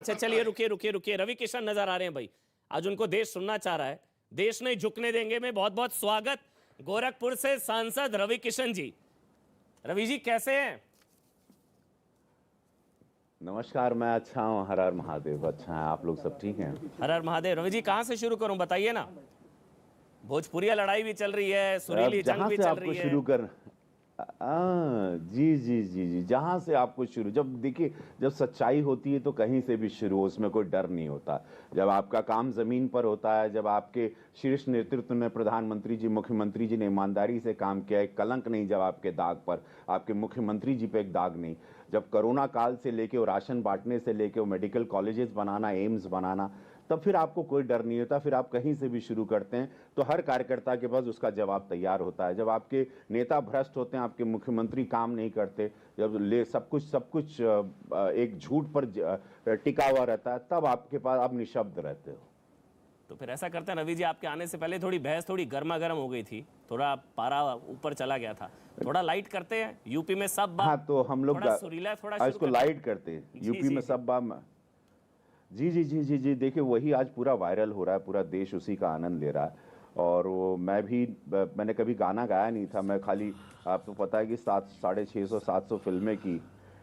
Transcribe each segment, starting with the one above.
अच्छा चलिए रुकिए रुकिए रुकिए, रवि किशन नजर आ रहे हैं भाई। आज उनको देश सुनना चाह रहा है, देश नहीं झुकने देंगे में बहुत बहुत स्वागत गोरखपुर से सांसद रवि किशन जी। रवि जी कैसे हैं? नमस्कार, मैं अच्छा हूँ। हर हर महादेव। अच्छा है, आप लोग सब ठीक हैं? हर हर महादेव। रवि जी कहां से शुरू करूं बताइए ना। भोजपुरिया लड़ाई भी चल रही है, अब सुरीली जंग जहाँ भी से चल आपको रही है। शुरू कर जी जी जी जी, जहाँ से आपको शुरू, जब देखिए, जब सच्चाई होती है तो कहीं से भी शुरू हो, उसमें कोई डर नहीं होता। जब आपका काम जमीन पर होता है, जब आपके शीर्ष नेतृत्व ने, प्रधानमंत्री जी, मुख्यमंत्री जी ने ईमानदारी से काम किया, एक कलंक नहीं जब आपके दाग पर, आपके मुख्यमंत्री जी पे एक दाग नहीं, जब कोरोना काल से लेके वो राशन बांटने से लेके वो मेडिकल कॉलेजेस बनाना, एम्स बनाना, तब फिर आपको कोई डर नहीं होता। फिर आप कहीं से भी शुरू करते हैं तो हर कार्यकर्ता के पास उसका जवाब तैयार होता है। जब आपके नेता भ्रष्ट होते हैं, आपके मुख्यमंत्री काम नहीं करते, जब सब कुछ एक झूठ पर टिका हुआ रहता है, तब आपके पास आप निशब्द रहते हो। तो फिर ऐसा करते हैं रवि जी, आपके आने से पहले थोड़ी बहस थोड़ी गर्मा गर्म हो गई थी, थोड़ा पारा ऊपर चला गया था, थोड़ा लाइट करते हैं। यूपी में सब हाँ, तो हम लोग थोड़ा सुरीला, थोड़ा शुरू इसको करते हैं। लाइट करते हैं। जी यूपी में जी सब जी जी जी जी जी, देखिए वही आज पूरा वायरल हो रहा है, पूरा देश उसी का आनंद ले रहा है। और वो मैंने कभी गाना गाया नहीं था, मैं खाली, आपको पता है कि 650-700 फिल्में की,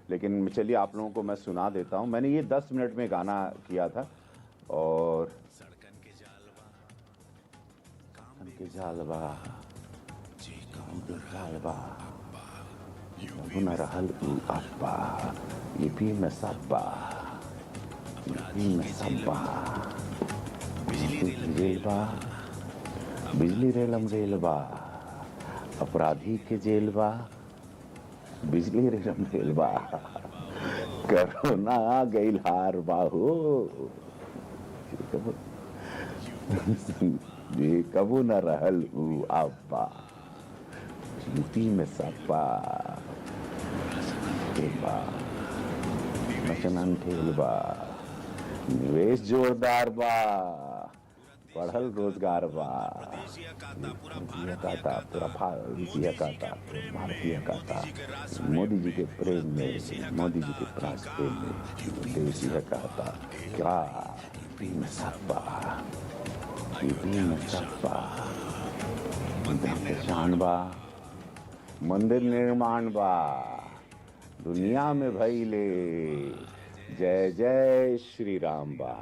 लेकिन चलिए आप लोगों को मैं सुना देता हूँ। मैंने ये 10 मिनट में गाना किया था। और सड़कन के जालबा काम के जालबा न रहल उ अब्बा, यूपी में सब्बा, यूपी में सब्बा, रेलबा, बिजली रेलम रेलबा, अपराधी के जेलबा, बिजली रेलम रेलबा, कोरोना गईल हार बाहो, ये कबू न रहल उ अब्बा, यूपी में सब्बा, मचनन ठेलबा, निवेश जोरदार बा, बढ़ल रोजगार बा, भारतीय काता, मोदी जी के प्रेम में, मोदी जी के प्रास्ते में, देशीय काता, क्या यूपी में सब्बा, यूपी में सब्बा, पहचान बा, मंदिर निर्माण बा, दुनिया में भइले, जय जय श्री राम बा।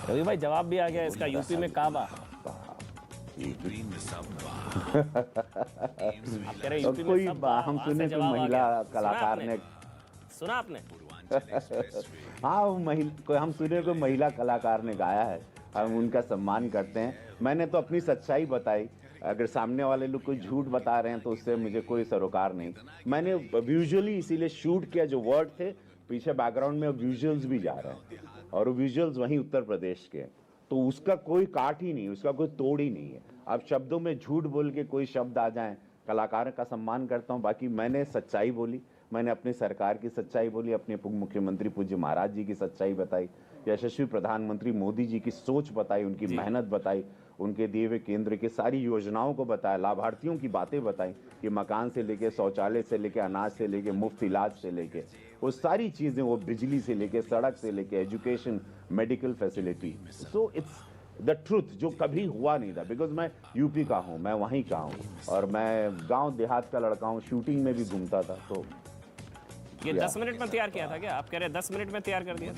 रवि भाई जवाब भी आ गया इसका, यूपी में काबा। यूपी में आप कह रहे यूपी में कोई सब हम वहां सुने से कोई जवाब आ महिला गया। कलाकार ने, सुना आपने? हाँ, हम सुने कोई महिला कलाकार ने गाया है, हम उनका सम्मान करते हैं। मैंने तो अपनी सच्चाई बताई। अगर सामने वाले लोग कोई झूठ बता रहे हैं तो उससे मुझे कोई सरोकार नहीं। मैंने विजुअली इसीलिए शूट किया, जो वर्ड थे पीछे बैकग्राउंड में विजुअल्स भी जा रहे हैं, और वो विजुअल्स वहीं उत्तर प्रदेश के, तो उसका कोई काट ही नहीं, उसका कोई तोड़ ही नहीं है। अब शब्दों में झूठ बोल के कोई शब्द आ जाए, कलाकार का सम्मान करता हूँ, बाकी मैंने सच्चाई बोली, मैंने अपनी सरकार की सच्चाई बोली, अपने मुख्यमंत्री पूज्य महाराज जी की सच्चाई बताई, यशस्वी प्रधानमंत्री मोदी जी की सोच बताई, उनकी मेहनत बताई, उनके दिए हुए केंद्र की सारी योजनाओं को बताया, लाभार्थियों की बातें बताई कि मकान से लेके, शौचालय से लेके, अनाज से लेके, मुफ्त इलाज से लेके, वो सारी चीज़ें, वो बिजली से लेके, सड़क से लेके, education, medical facility. So it's the truth, जो कभी हुआ नहीं था, बिकॉज मैं यूपी का हूँ, मैं वहीं का हूँ, और मैं गांव देहात का लड़का हूँ, शूटिंग में भी घूमता था। तो ये 10 मिनट में तैयार किया था क्या? आप कह रहे हैं 10 मिनट में तैयार कर दिया?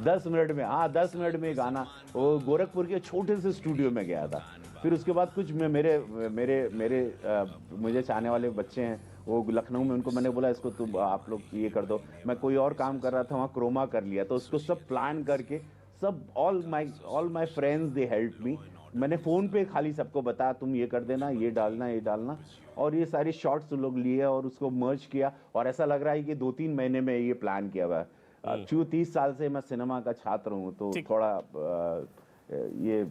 10 मिनट में, हाँ 10 मिनट में गाना। वो गोरखपुर के छोटे से स्टूडियो में गया था। फिर उसके बाद कुछ मेरे मेरे मेरे मुझे चाहने वाले बच्चे हैं, वो लखनऊ में, उनको मैंने बोला इसको तुम आप लोग ये कर दो। मैं कोई और काम कर रहा था, वहाँ क्रोमा कर लिया, तो उसको सब प्लान करके, सब all my friends they help me. मैंने फ़ोन पे खाली सबको बताया तुम ये कर देना, ये डालना, ये डालना, और ये सारी शॉर्ट्स लोग लिए और उसको मर्ज किया, और ऐसा लग रहा है कि 2-3 महीने में ये प्लान किया हुआ है। 30 साल से मैं सिनेमा का छात्र हूँ, तो थोड़ा ये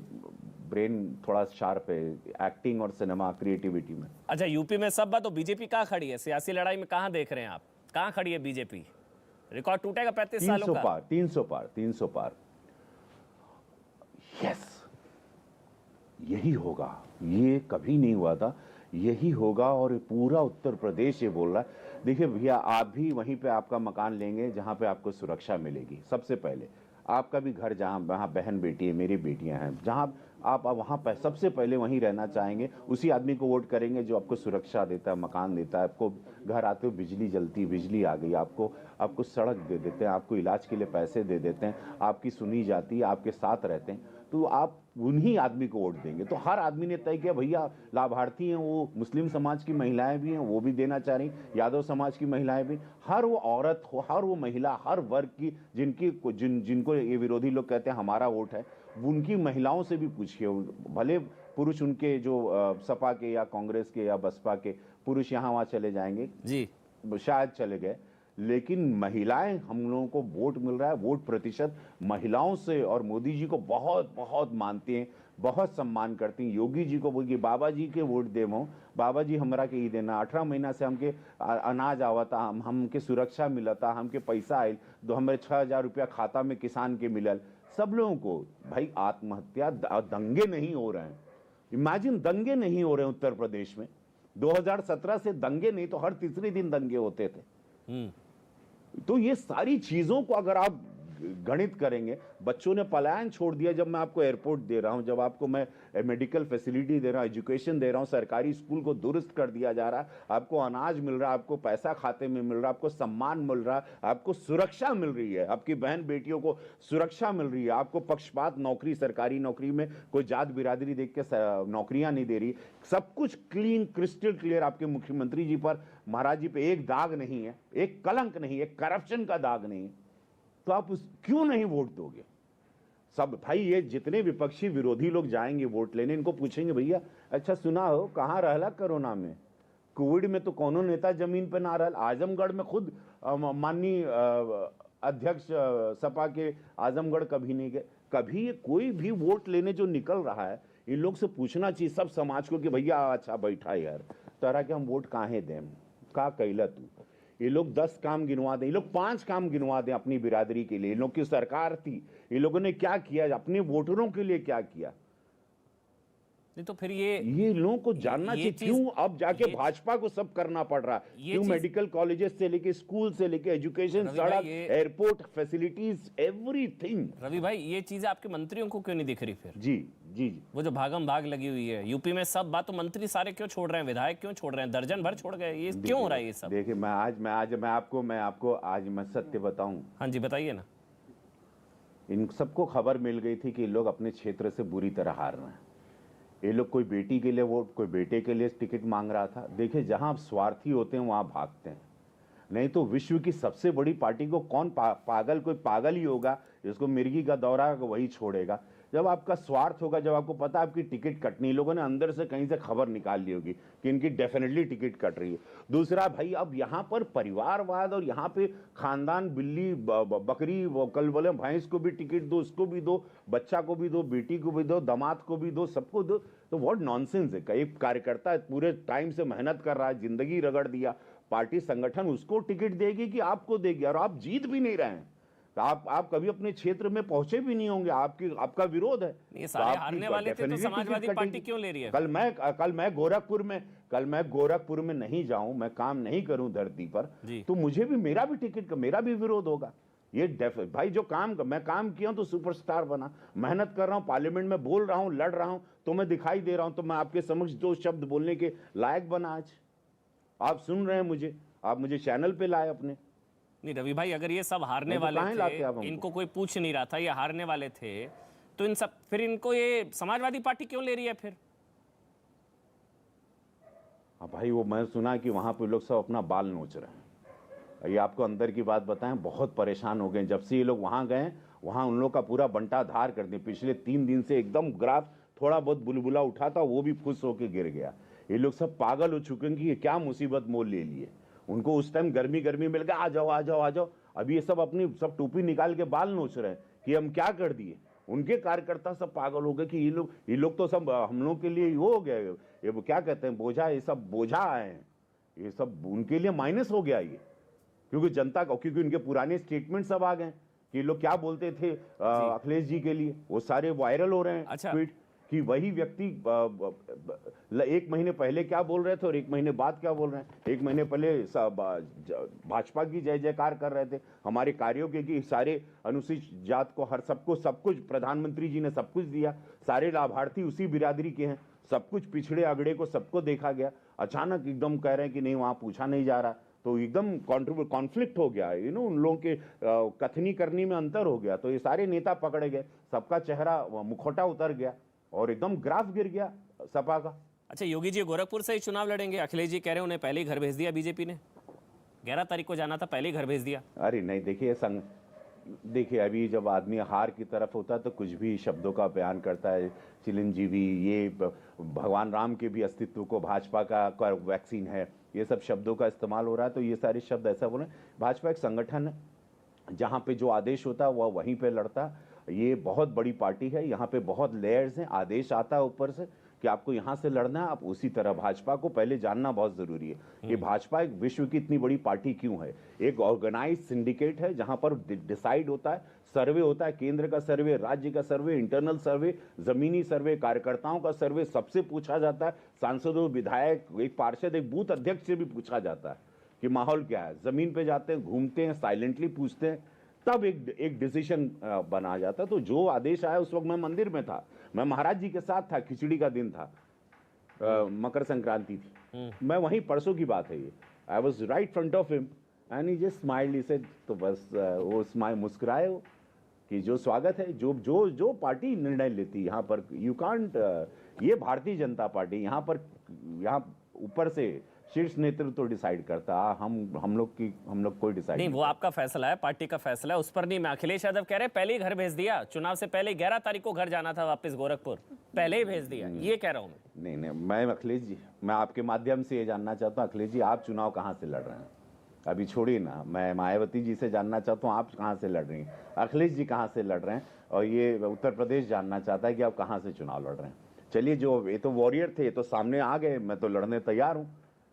ब्रेन थोड़ा शार्प है एक्टिंग और सिनेमा क्रिएटिविटी में। अच्छा, यूपी में सब बात, तो बीजेपी कहाँ खड़ी है सियासी लड़ाई में? कहाँ देख रहे हैं आप, कहाँ खड़ी है बीजेपी? रिकॉर्ड टूटेगा 35 सालों का। 300 पार। यस, यही होगा, ये कभी नहीं हुआ था, यही होगा। और पूरा उत्तर प्रदेश ये बोल रहा है देखिए भैया, आप भी वहीं पे आपका मकान लेंगे जहाँ पे आपको सुरक्षा मिलेगी। सबसे पहले आपका भी घर, जहाँ वहाँ बहन बेटी है, मेरी बेटियां हैं, जहाँ आप वहाँ पर सबसे पहले वहीं रहना चाहेंगे, उसी आदमी को वोट करेंगे जो आपको सुरक्षा देता है, मकान देता है, आपको घर आते हो बिजली जलती, बिजली आ गई, आपको आपको सड़क दे देते हैं, आपको इलाज के लिए पैसे दे देते हैं, आपकी सुनी जाती है, आपके साथ रहते हैं, तो आप उन्हीं आदमी को वोट देंगे। तो हर आदमी ने तय किया भैया, लाभार्थी हैं वो मुस्लिम समाज की महिलाएं भी हैं, वो भी देना चाह रही, यादव समाज की महिलाएं भी, हर वो औरत हो, हर वो महिला, हर वर्ग की, जिनको ये विरोधी लोग कहते हैं हमारा वोट है, उनकी महिलाओं से भी पूछिए। भले पुरुष उनके जो सपा के या कांग्रेस के या बसपा के पुरुष यहाँ वहाँ चले जाएंगे जी, शायद चले गए, लेकिन महिलाएं, हम लोगों को वोट मिल रहा है, वोट प्रतिशत महिलाओं से, और मोदी जी को बहुत बहुत मानती हैं, बहुत सम्मान करती हैं। योगी जी को बोलिए बाबा जी के वोट देवो, बाबा जी हमरा के ई देना, 18 महीना से हमके अनाज आवता, हमके सुरक्षा मिलता, हमके पैसा आयल, दो हमारे 6,000 रुपया खाता में किसान के मिलल। सब लोगों को भाई आत्महत्या, दंगे नहीं हो रहे हैं। इमेजिन, दंगे नहीं हो रहे हैं उत्तर प्रदेश में। 2017 से दंगे नहीं तो हर तीसरे दिन दंगे होते थे। तो ये सारी चीजों को अगर आप गणित करेंगे, बच्चों ने पलायन छोड़ दिया। जब मैं आपको एयरपोर्ट दे रहा हूं, जब आपको मैं मेडिकल फैसिलिटी दे रहा हूं, एजुकेशन दे रहा हूं, सरकारी स्कूल को दुरुस्त कर दिया जा रहा है, आपको अनाज मिल रहा है, आपको पैसा खाते में मिल रहा है, आपको सम्मान मिल रहा है, आपको सुरक्षा मिल रही है, आपकी बहन बेटियों को सुरक्षा मिल रही है, आपको पक्षपात नौकरी, सरकारी नौकरी में कोई जात बिरादरी देख के नौकरियां नहीं दे रही, सब कुछ क्लीन, क्रिस्टल क्लियर आपके मुख्यमंत्री जी पर, महाराज जी पे एक दाग नहीं है, एक कलंक नहीं, एक करप्शन का दाग नहीं है। तो आप क्यों नहीं वोट दोगे? सब भाई, ये जितने विपक्षी विरोधी लोग जाएंगे वोट लेने, इनको पूछेंगे भैया अच्छा सुना हो कहाँ रहला कोरोना में, कोविड में तो कोनो नेता जमीन पे ना रहल। आजमगढ़ में खुद माननीय अध्यक्ष सपा के आजमगढ़ कभी नहीं गए। कभी कोई भी वोट लेने जो निकल रहा है, इन लोग से पूछना चाहिए सब समाज को कि भैया अच्छा बैठा यार, तरह के हम वोट काहे दें, का कैला तू। ये लोग 10 काम गिनवा दें, ये लोग 5 काम गिनवा दें अपनी बिरादरी के लिए। इन लोग की सरकार थी, ये लोगों ने क्या किया, अपने वोटरों के लिए क्या किया। नहीं तो फिर ये लोगों को जानना चाहिए क्यों अब जाके भाजपा को सब करना पड़ रहा है। क्यों मेडिकल कॉलेजेस से लेके स्कूल से लेके एजुकेशन, सड़क, एयरपोर्ट फैसिलिटीज, एवरीथिंग। रवि भाई, ये चीजें आपके मंत्रियों को क्यों नहीं दिख रही फिर? जी जी जी, वो जो भागम भाग लगी हुई है यूपी में, सब बात तो मंत्री सारे क्यों छोड़ रहे हैं, विधायक क्यों छोड़ रहे हैं, दर्जन भर छोड़ गए, ये क्यों हो रहा है ये सब? देखिए मैं आपको आज मैं सत्य बताऊं। हाँ जी बताइए ना। इन सबको खबर मिल गई थी कि लोग अपने क्षेत्र से बुरी तरह हार रहे हैं। ये लोग कोई बेटी के लिए वोट, कोई बेटे के लिए टिकट मांग रहा था। देखिए, जहां आप स्वार्थी होते हैं वहां भागते हैं। नहीं तो विश्व की सबसे बड़ी पार्टी को कौन पागल, कोई पागल ही होगा जिसको मिर्गी का दौरा वही छोड़ेगा। जब आपका स्वार्थ होगा, जब आपको पता आपकी टिकट कटनी, लोगों ने अंदर से कहीं से खबर निकाल ली होगी कि इनकी डेफिनेटली टिकट कट रही है। दूसरा भाई, अब यहाँ पर परिवारवाद और यहाँ पे खानदान, बिल्ली बकरी, वो कल बोले भैंस को भी टिकट दो, उसको भी दो, बच्चा को भी दो, बेटी को भी दो, दामाद को भी दो, सबको दो। तो व्हाट नॉनसेंस है। एक कार्यकर्ता पूरे टाइम से मेहनत कर रहा है, जिंदगी रगड़ दिया, पार्टी संगठन उसको टिकट देगी कि आपको देगी, और आप जीत भी नहीं रहे हैं। तो आप कभी अपने क्षेत्र में पहुंचे भी नहीं होंगे, आपका विरोध है। ये सारे हारने वाले थे तो समाजवादी पार्टी क्यों ले रही है? कल मैं गोरखपुर में नहीं जाऊं, मैं काम नहीं करूं धरती पर, तो मुझे भी, मेरा भी टिकट, मेरा भी विरोध होगा। ये भाई, जो मैं काम किया हूं तो सुपरस्टार बना, मेहनत कर रहा हूं, पार्लियामेंट में बोल रहा हूं, लड़ रहा हूं, तो मैं दिखाई दे रहा हूं, तो मैं आपके समक्ष 2 शब्द बोलने के लायक बना। आज आप सुन रहे हैं मुझे, आप मुझे चैनल पे लाए अपने। नहीं रवि भाई, अगर ये सब हारने वाले थे, इनको कोई पूछ नहीं रहा था, ये हारने वाले थे, तो इन सब, फिर इनको ये समाजवादी पार्टी क्यों ले रही है फिर? हाँ भाई, वो मैं सुना कि वहां पे लोग सब अपना बाल नोच रहे हैं। ये आपको अंदर की बात बताएं, बहुत परेशान हो गए जब से ये लोग वहां गए। वहां उन लोग का पूरा बंटा धार कर दिया। पिछले 3 दिन से एकदम ग्राफ थोड़ा बहुत बुलबुला उठा था, वो भी फुस होके गिर गया। ये लोग सब पागल हो चुके हैं कि ये क्या मुसीबत मोल ले लिए। उनको उस टाइम गर्मी मिल गया, आ जाओ आ जाओ आ जाओ। अभी ये सब अपनी सब टोपी निकाल के बाल नोच रहे हैं कि हम क्या कर दिए। उनके कार्यकर्ता सब पागल हो गए कि ये लोग तो सब हम लोग के लिए वो हो गया, ये क्या कहते हैं, बोझा, ये सब बोझा आए हैं, ये सब उनके लिए माइनस हो गया ये। क्योंकि जनता का, क्योंकि उनके पुराने स्टेटमेंट सब आ गए कि लोग क्या बोलते थे अखिलेश जी के लिए, वो सारे वायरल हो रहे हैं। अच्छा। ट्वीट कि वही व्यक्ति एक महीने पहले क्या बोल रहे थे और एक महीने बाद क्या बोल रहे हैं। एक महीने पहले भाजपा की जय जयकार कर रहे थे, हमारे कार्यों के कि सारे अनुसूचित जात को हर सबको सब कुछ प्रधानमंत्री जी ने सब कुछ दिया, सारे लाभार्थी उसी बिरादरी के हैं, सब कुछ पिछड़े अगड़े को सबको देखा गया। अचानक एकदम कह रहे हैं कि नहीं वहां पूछा नहीं जा रहा, तो एकदम कॉन्फ्लिक्ट हो गया, उन लोगों के कथनी करनी में अंतर हो गया। तो ये सारे नेता पकड़े गए, सबका चेहरा मुखौटा उतर गया और एकदम ग्राफ गिर गया सपा का। अच्छा योगी जी गोरखपुर से ही चुनाव लड़ेंगे? अखिलेश जी कह रहे हैं उन्हें पहले ही घर भेज दिया बीजेपी ने, 11 तारीख को जाना था, पहले ही घर भेज दिया। अरे नहीं, देखिए अभी जब आदमी हार की तरफ होता है तो कुछ भी शब्दों का बयान करता है। चिरंजीवी, ये भगवान राम के भी अस्तित्व को भाजपा का वैक्सीन है, ये सब शब्दों का इस्तेमाल हो रहा है। तो ये सारे शब्द ऐसा बोले, भाजपा एक संगठन है जहाँ पे जो आदेश होता है वह वहीं पे लड़ता है। ये बहुत बड़ी पार्टी है, यहाँ पे बहुत लेयर्स हैं, आदेश आता है ऊपर से कि आपको यहाँ से लड़ना है। आप उसी तरह भाजपा को पहले जानना बहुत जरूरी है कि भाजपा एक विश्व की इतनी बड़ी पार्टी क्यों है। एक ऑर्गेनाइज सिंडिकेट है जहाँ पर डिसाइड होता है, सर्वे होता है, केंद्र का सर्वे, राज्य का सर्वे, इंटरनल सर्वे, जमीनी सर्वे, कार्यकर्ताओं का सर्वे, सबसे पूछा जाता है। सांसदों, विधायक, एक पार्षद, एक बूथ अध्यक्ष से भी पूछा जाता है कि माहौल क्या है। जमीन पे जाते हैं, घूमते हैं, साइलेंटली पूछते हैं, तब एक डिसीजन बना जाता। तो जो आदेश आया उस वक्त मैं मंदिर में था, मैं महाराज जी के साथ था, खिचड़ी का दिन था, मकर संक्रांति थी, मैं वहीं, परसों की बात है ये, I was right front of him and he just smiled, he said, तो बस वो स्माइल, मुस्कुराए हो कि जो स्वागत है, जो पार्टी निर्णय लेती यहाँ पर, यू कांट, ये भारतीय जनता पार्टी, यहाँ ऊपर से शीर्ष नेतृत्व तो डिसाइड करता, हम लोग कोई डिसाइड नहीं। वो आपका फैसला है, पार्टी का फैसला है, उस पर नहीं। मैं अखिलेश यादव कह रहे हैं पहले ही घर भेज दिया, चुनाव से पहले 11 तारीख को घर जाना था वापस गोरखपुर, पहले ही भेज दिया, ये कह रहा हूं मैं। नहीं, मैं अखिलेश जी, मैं आपके माध्यम से ये जानना चाहता हूँ, अखिलेश जी आप चुनाव कहाँ से लड़ रहे हैं? अभी छोड़िए ना, मैं मायावती जी से जानना चाहता हूँ आप कहाँ से लड़ रही हैं, अखिलेश जी कहाँ से लड़ रहे हैं, और ये उत्तर प्रदेश जानना चाहता है कि आप कहाँ से चुनाव लड़ रहे हैं। चलिए, जो ये तो वॉरियर थे, ये तो सामने आ गए, मैं तो लड़ने तैयार हूँ।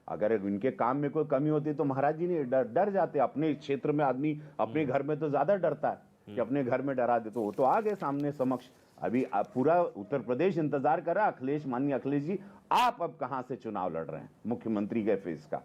अगर इनके काम में कोई कमी होती तो महाराज जी नहीं डर जाते। अपने क्षेत्र में आदमी अपने घर में तो ज्यादा डरता है कि अपने घर में डरा दे, तो वो तो आ गए सामने समक्ष। अभी पूरा उत्तर प्रदेश इंतजार कर रहा है, अखिलेश, माननीय अखिलेश जी आप अब कहां से चुनाव लड़ रहे हैं मुख्यमंत्री के फेस का?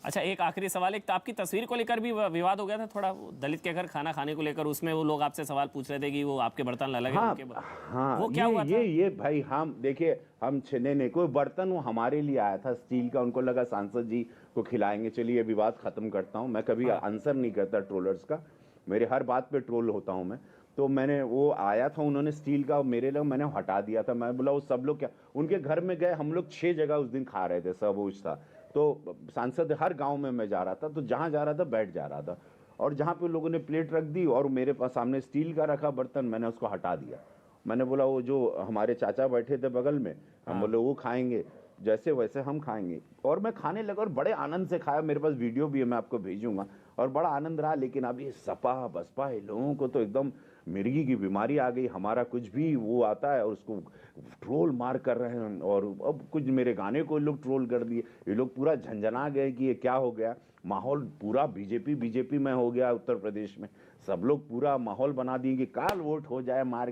अच्छा एक आखिरी सवाल, एक तो आपकी तस्वीर को लेकर भी विवाद हो गया था थोड़ा, दलित के घर खाना खाने को लेकर, उसमें वो लोग आपसे सवाल पूछ रहे थे कि वो आपके बर्तन अलग है उनके। हाँ, वो क्या हुआ था? ये भाई, हम देखिए, हम छेने ने कोई बर्तन वो हमारे लिए आया था स्टील का, उनको लगा सांसद जी को खिलाएंगे। चलिए ये विवाद खत्म करता हूँ, मैं कभी आंसर नहीं करता ट्रोलर्स का, मेरे हर बात पे ट्रोल होता हूँ मैं। तो मैंने, वो आया था, उन्होंने स्टील का मेरे लोग, मैंने हटा दिया था। मैं बोला वो सब लोग क्या, उनके घर में गए, हम लोग 6 जगह उस दिन खा रहे थे, सब कुछ था। तो सांसद हर गांव में मैं जा रहा था, तो जहां जा रहा था बैठ जा रहा था, और जहां पे लोगों ने प्लेट रख दी और मेरे पास सामने स्टील का रखा बर्तन, मैंने उसको हटा दिया। मैंने बोला वो जो हमारे चाचा बैठे थे बगल में, हम बोले वो खाएंगे जैसे वैसे हम खाएंगे, और मैं खाने लगा और बड़े आनंद से खाया। मेरे पास वीडियो भी है, मैं आपको भेजूंगा, और बड़ा आनंद रहा। लेकिन अब ये सपा बसपा लोगों को तो एकदम मिर्गी की बीमारी आ गई, हमारा कुछ भी वो आता है और उसको ट्रोल मार कर रहे हैं। और अब कुछ मेरे गाने को लोग ट्रोल कर दिए, ये लोग पूरा झंझना गए कि ये क्या हो गया। माहौल पूरा बीजेपी में हो गया उत्तर प्रदेश में, सब लोग पूरा माहौल बना दिए कि काल वोट हो जाए, मार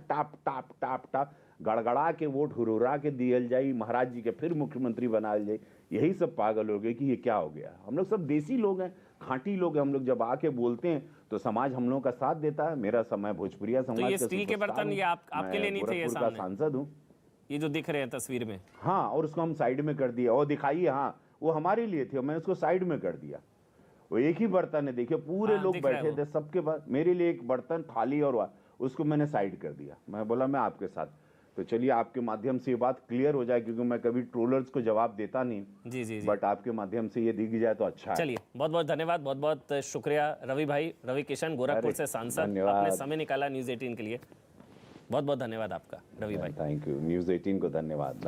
टाप टाप टाप टाप गड़गड़ा के वोट हुर्रा के दियल जाए, महाराज जी के फिर मुख्यमंत्री बना जाए। यही सब पागल हो गए कि ये क्या हो गया। हम लोग सब देसी लोग हैं, खांटी लोग हैं, हम लोग जब आके बोलते हैं तो समाज हम लोगों का साथ देता है। मेरा समय भोजपुरिया समाज तो ये स्टील के बर्तन ये आपके लिए नहीं थे, ये सामने सांसद हूँ, ये जो दिख रहे हैं तस्वीर में। हाँ, और उसको हम साइड में कर दिया, और दिखाइए, हाँ वो हमारे लिए थे, मैंने उसको साइड में कर दिया। वो एक ही बर्तन है, देखिए पूरे लोग बैठे थे, सबके पास मेरे लिए एक बर्तन, थाली, और उसको मैंने साइड कर दिया। मैं बोला मैं आपके साथ। तो चलिए आपके माध्यम से ये बात क्लियर हो जाए, क्योंकि मैं कभी ट्रोलर्स को जवाब देता नहीं। जी। बट आपके माध्यम से ये दिख जाए तो अच्छा है। चलिए बहुत बहुत धन्यवाद, बहुत बहुत शुक्रिया रवि भाई, रवि किशन, गोरखपुर से सांसद, आपने समय निकाला न्यूज़ 18 के लिए। बहुत बहुत धन्यवाद आपका रवि भाई। थैंक यू, न्यूज़ 18 को धन्यवाद।